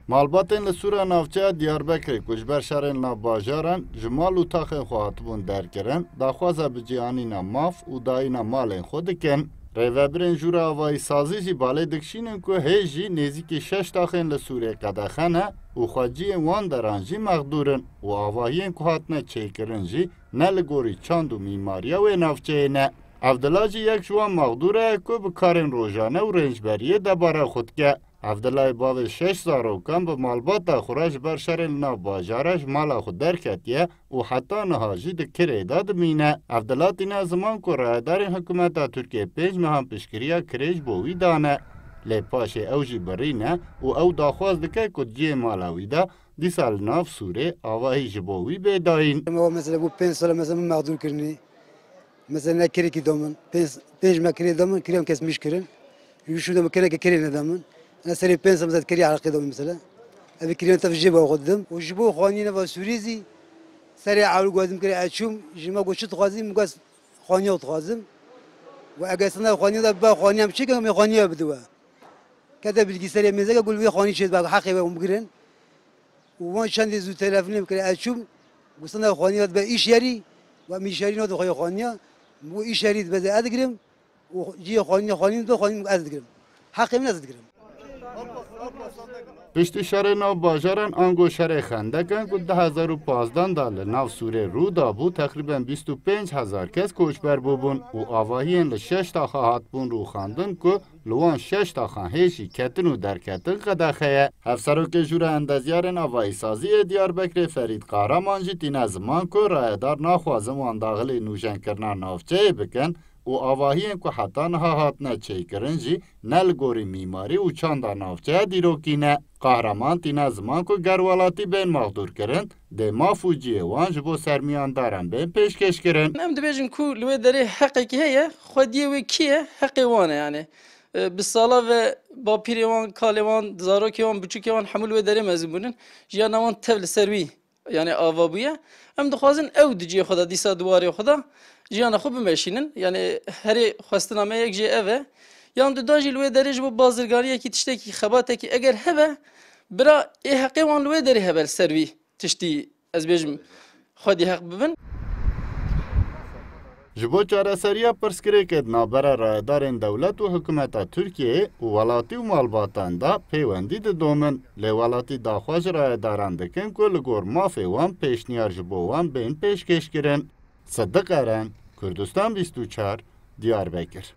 Malbatên li Sûra Navçeya Diyarbekirê ku ji ber şerên navbajaran ji mal û taxên xwe hatibûn derkirin, daxwaza bicêhanîna maf û dayîna malên xwe dikin. Rêveberên Jûra Avayîsazî jî balê dikişînin ku hê jî nêzîkî 6 taxên li Sûrê qedexene û xweciyên wan deran jî mexdûrin û avahiyên ku hatine çêkirin jî ne li gorî çand û mîmariya wê navçeyê ne. Evdila jî yek ji wan mexdûr e ku bi karên rojane û rênjberiyê debara xwe dike. Evdilayê bavê 6 zarokan bi malbata xwe re ji ber şerên navbajara ji mala xwe derketiye û heta niha jî di kirê de dimîne. Evdila tîne ziman ku rayedarên hikûmeta Tirkiye 5 mehan piştgiriya kirê ji bo wî dane. Lê paşê ew jî birîne û ew daxwaz dike ku ciyê mala wî de dîsa li nav Sûrê avahî ji bo wî bêdayîn. Mesela bu 5 sala mesela mağdur kirini. Mesela ne kireki damın. 5 me kirê damın, kirem kesmiş kirin. Şurada mı kireke kirine damın. أنا سري بين سمزات كري على قيدهم مثلا أبي كريم تفجيبه وقدم وجبوه خوانينا فسوريزي سري على قوازم كري أشوم جما قشط خوازم مقاس خوانيا وتخازم وأجلسنا خوانيا ده بقى خوانيا مشي كم خوانيا بدوا كذا بالجي سري مزاج أقول ويا خواني شيء بقى حقي ومقرن وما شان دي زو تلفني كري أشوم قصنا خوانيا ده إيش يري ومش يري نادو خويا خوانيا مو إيش يري بس أدقرم وجي خوانيا ده خوانيا أدقرم حقي من أدقرم. Piştî şerê navbajaran ango şerê Xendekan ku 2015 da li nav Sûrê rû dabû teqrîben 25,000 kes koçber bûbûn û avahiyên li 6 taxa hatibûn rûxandin ku li wan 6 taxan hêjî ketin û derketin qedexeye. Hevserokê Jûra Endezyarên Avayîsaziyê Diyarbekirê Ferîd Qahraman jî tîne ziman ku rayedar naxwazin wan daxilê nûjenkirina navçeyê bikin û avahiyên ku heta niha hatine çêkirin jî ne li gorî mîmarî û çanda navçeya dîrokîne. Qahraman tîne ziman ku gerwelatî bên mexdûrkirin, dê maf û ciyê wan ji bo sermiyandaran bên pêşkêşkirin. Em dibêjin ku li wê derê heqekî heye, xwediyê wê kî ye? Heqê wan e yani. Bi sala ve bapîrê wan, kalê wan, zarokê wan, biçûkê wan hemû li wê derê mezin bûnin. Jiyana wan tev li ser wî yani ava bûye. Em dixwazin ew di ciyê xwe de dîsa diwarê xwe de jiyana xwe bimeşînin. Yani herê xwestina me yek jê ev e. Yan du da jî li wê derê ji bo bazirganiyekî tiştekî xebatekî eger hebe bira ê heqê wan li wê derê hebe li ser wî tiştî ez bêjim xwedî heq bibin. Ji bo çareseriya pirsgirêkê di navbera rayedarên dewlet û hikûmeta Tirkiyeyê û welatî û malbatan da peywendî didomin. Lê welatî daxwaz ji rayedaran dikin ku li gor mafê wan pêşniyar ji bo wan bên pêşkêşkirin. Siddiq Eren, Kurdistan 24, Diyarbekir.